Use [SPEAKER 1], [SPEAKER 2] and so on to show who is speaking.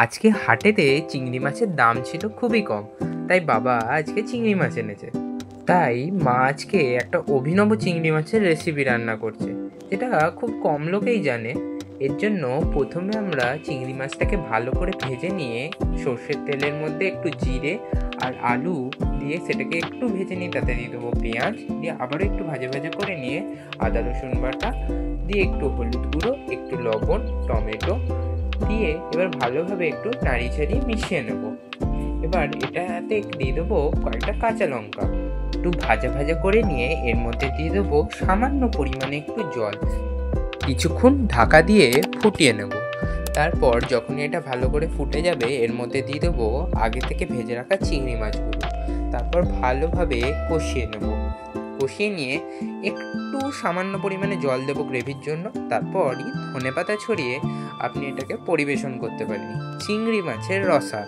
[SPEAKER 1] আজকে হাটেতে চিংড়ি মাছের দাম ছিল খুবই কম, তাই বাবা আজকে চিংড়ি মাছ এনেছে। তাই মা আজকে একটা অভিনব চিংড়ি মাছের রেসিপি রান্না করছে, যেটা খুব কম লোকেই জানে। এর জন্য প্রথমে আমরা চিংড়ি মাছটাকে ভালো করে ভেজে নিয়ে সর্ষের তেলের মধ্যে একটু জিরে আর আলু দিয়ে সেটাকে একটু ভেজে নিয়ে তাতে দিয়ে দেবো পেঁয়াজ, দিয়ে আবারও একটু ভাজা ভাজা করে নিয়ে আদা রসুন বাটা দিয়ে একটু হলুদ গুঁড়ো, একটু লবণ, টমেটো দিয়ে এবার ভালোভাবে একটু নাড়িয়ে চাড়িয়ে মিশিয়ে নেব। এবার এটাতে দিয়ে দেবো কয়েকটা কাঁচা লঙ্কা, একটু ভাজা ভাজা করে নিয়ে এর মধ্যে দিয়ে দেবো সামান্য পরিমাণে একটু জল, কিছুক্ষণ ঢাকা দিয়ে ফুটিয়ে নেব। তারপর যখন এটা ভালো করে ফুটে যাবে এর মধ্যে দিয়ে দেবো আগে থেকে ভেজে রাখা চিংড়ি মাছগুলো। তারপর ভালোভাবে কষিয়ে নেব। কষিয়ে নিয়ে একটু সামান্য পরিমাণে জল দেবো গ্রেভির জন্য। তারপরই ধনেপাতা ছড়িয়ে আপনি এটাকে পরিবেশন করতে পারেন। চিংড়ি মাছের রসা।